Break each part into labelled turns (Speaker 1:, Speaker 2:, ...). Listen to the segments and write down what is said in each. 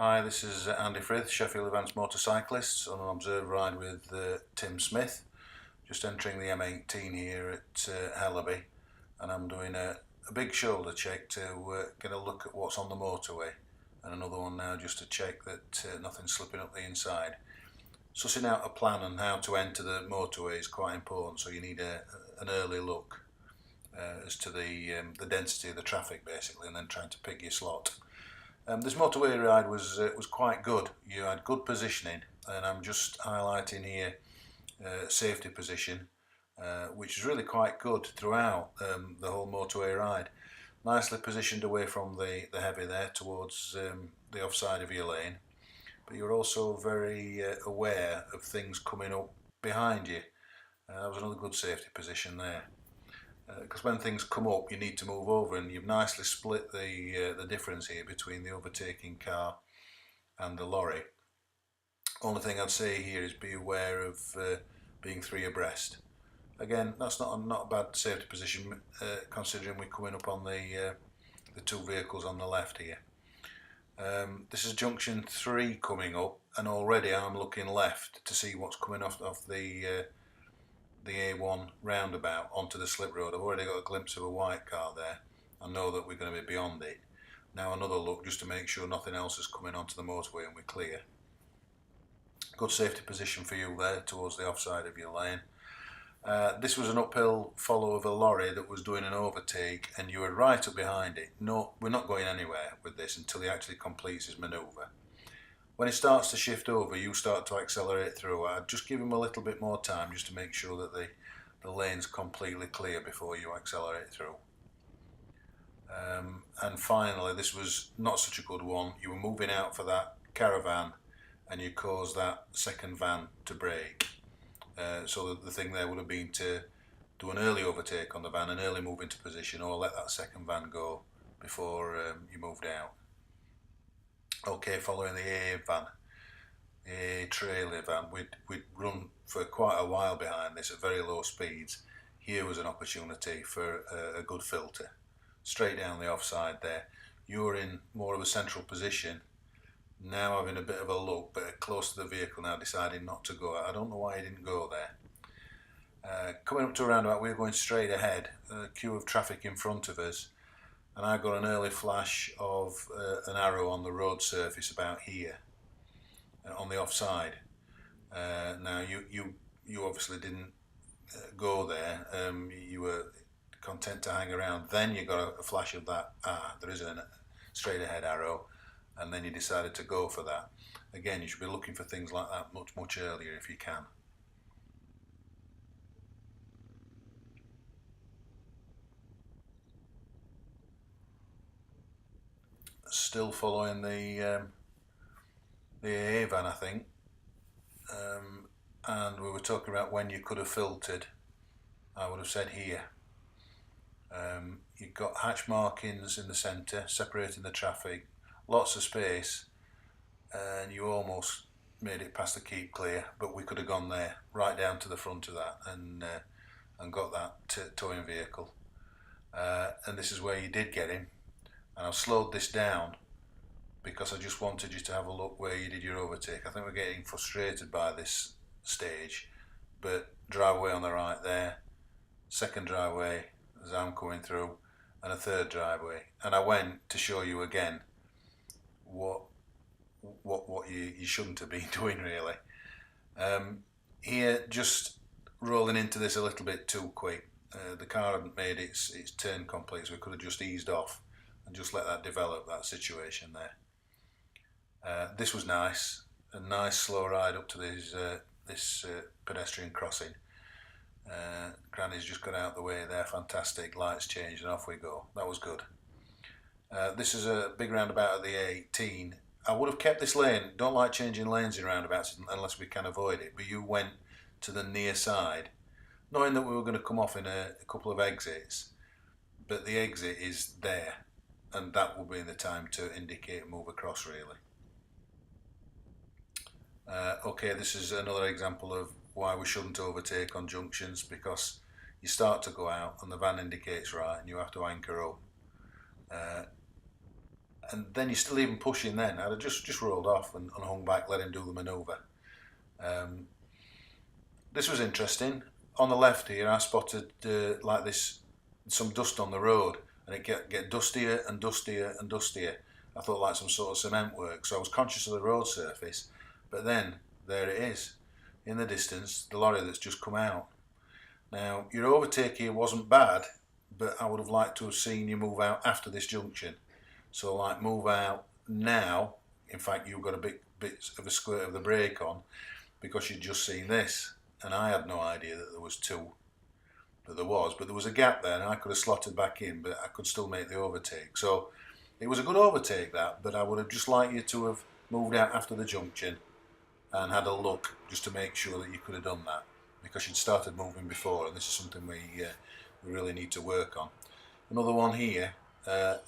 Speaker 1: Hi, this is Andy Frith, Sheffield Advanced Motorcyclists, on an observed ride with Tim Smith. Just entering the M18 here at Hellaby, and I'm doing a big shoulder check to get a look at what's on the motorway, and another one now just to check that nothing's slipping up the inside. Sussing out a plan on how to enter the motorway is quite important, so you need an early look as to the density of the traffic basically, and then trying to pick your slot. This motorway ride was quite good. You had good positioning, and I'm just highlighting here safety position, which is really quite good throughout the whole motorway ride. Nicely positioned away from the heavy there towards the offside of your lane, but you're also very aware of things coming up behind you. That was another good safety position there. Because when things come up you need to move over, and you've nicely split the difference here between the overtaking car and the lorry. Only thing I'd say here is be aware of being three abreast. Again, that's not a bad safety position considering we're coming up on the two vehicles on the left here. This is junction 3 coming up, and already I'm looking left to see what's coming off the A1 roundabout onto the slip road. I've already got a glimpse of a white car there. I know that we're going to be beyond it. Now another look just to make sure nothing else is coming onto the motorway and we're clear. Good safety position for you there towards the offside of your lane. This was an uphill follow of a lorry that was doing an overtake, and you were right up behind it. No, we're not going anywhere with this until he actually completes his manoeuvre. When it starts to shift over, you start to accelerate through. I'd just give him a little bit more time just to make sure that the lane's completely clear before you accelerate through. And finally, this was not such a good one. You were moving out for that caravan and you caused that second van to brake. So the thing there would have been to do an early overtake on the van, an early move into position, or let that second van go before you moved out. Okay, following the AA van, a trailer van, we'd run for quite a while behind this at very low speeds. Here was an opportunity for a good filter. Straight down the offside there. You're in more of a central position. Now having a bit of a look, but close to the vehicle now, deciding not to go. I don't know why he didn't go there. Coming up to a roundabout, we're going straight ahead. A queue of traffic in front of us. And I got an early flash of an arrow on the road surface about here, on the offside. Now you obviously didn't go there. You were content to hang around. Then you got a flash of that. There is a straight ahead arrow, and then you decided to go for that. Again, you should be looking for things like that much earlier if you can. Still following the AA van, I think, and we were talking about when you could have filtered. I would have said here. You've got hatch markings in the centre separating the traffic, lots of space, and you almost made it past the keep clear, but we could have gone there right down to the front of that and got that towing vehicle. And this is where you did get him, and I've slowed this down because I just wanted you to have a look where you did your overtake. I think we're getting frustrated by this stage, but driveway on the right there, second driveway as I'm coming through, and a third driveway. And I went to show you again what you shouldn't have been doing really. Here, just rolling into this a little bit too quick. The car hadn't made its turn complete, so we could have just eased off and just let that develop, that situation there. This was nice, a nice slow ride up to this pedestrian crossing. Granny's just got out the way there, fantastic, lights changed and off we go. That was good. This is a big roundabout at the A18. I would have kept this lane. Don't like changing lanes in roundabouts unless we can avoid it, but you went to the near side knowing that we were going to come off in a couple of exits, but the exit is there, and that will be the time to indicate and move across really. Okay, this is another example of why we shouldn't overtake on junctions, because you start to go out and the van indicates right and you have to anchor up. and then you're still even pushing then. I'd have just rolled off and hung back, let him do the manoeuvre. This was interesting. On the left here, I spotted like this, some dust on the road, and it get dustier and dustier and dustier. I thought like some sort of cement work, so I was conscious of the road surface. But then there it is, in the distance, the lorry that's just come out. Now your overtake here wasn't bad, but I would have liked to have seen you move out after this junction. So like move out now. In fact, you've got a bit of a squirt of the brake on because you'd just seen this, and I had no idea that there was two. But there was a gap there, and I could have slotted back in, but I could still make the overtake. So it was a good overtake that, but I would have just liked you to have moved out after the junction and had a look just to make sure that you could have done that, because you'd started moving before, and this is something we really need to work on. Another one here,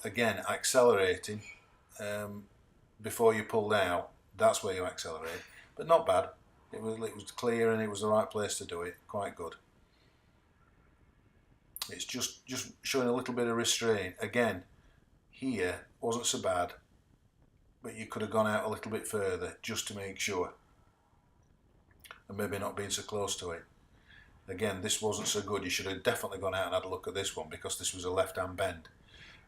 Speaker 1: again accelerating before you pulled out. That's where you accelerate, but not bad. It was clear and it was the right place to do it. Quite good. It's just showing a little bit of restraint. Again, here wasn't so bad, but you could have gone out a little bit further just to make sure, and maybe not being so close to it. Again, this wasn't so good. You should have definitely gone out and had a look at this one, because this was a left-hand bend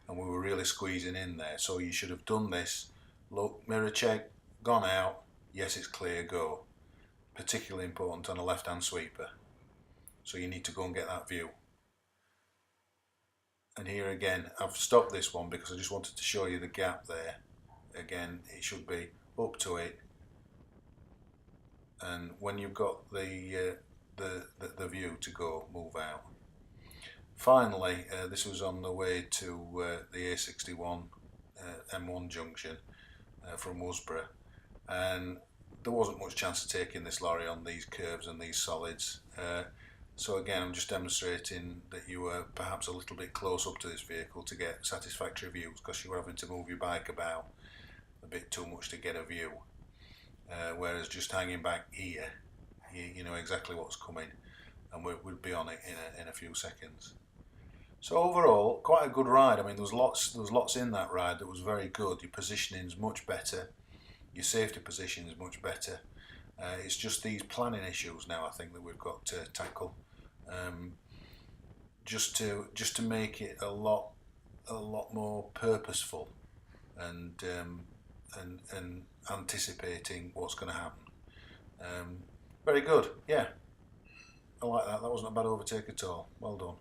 Speaker 1: and we were really squeezing in there. So you should have done this. Look, mirror check, gone out. Yes, it's clear, go. Particularly important on a left-hand sweeper. So you need to go and get that view. And here again, I've stopped this one because I just wanted to show you the gap there. Again, it should be up to it. And when you've got the view to go, move out. Finally, this was on the way to the A61 M1 junction from Worsborough, and there wasn't much chance of taking this lorry on these curves and these solids. So again, I'm just demonstrating that you were perhaps a little bit close up to this vehicle to get satisfactory views, because you were having to move your bike about a bit too much to get a view. Whereas just hanging back here, you know exactly what's coming, and we'd be on it in a few seconds. So overall, quite a good ride. I mean, there was lots in that ride that was very good. Your positioning's much better, your safety position is much better. It's just these planning issues now, I think, that we've got to tackle, just to make it a lot more purposeful and anticipating what's going to happen. Very good, yeah. I like that. That wasn't a bad overtake at all. Well done.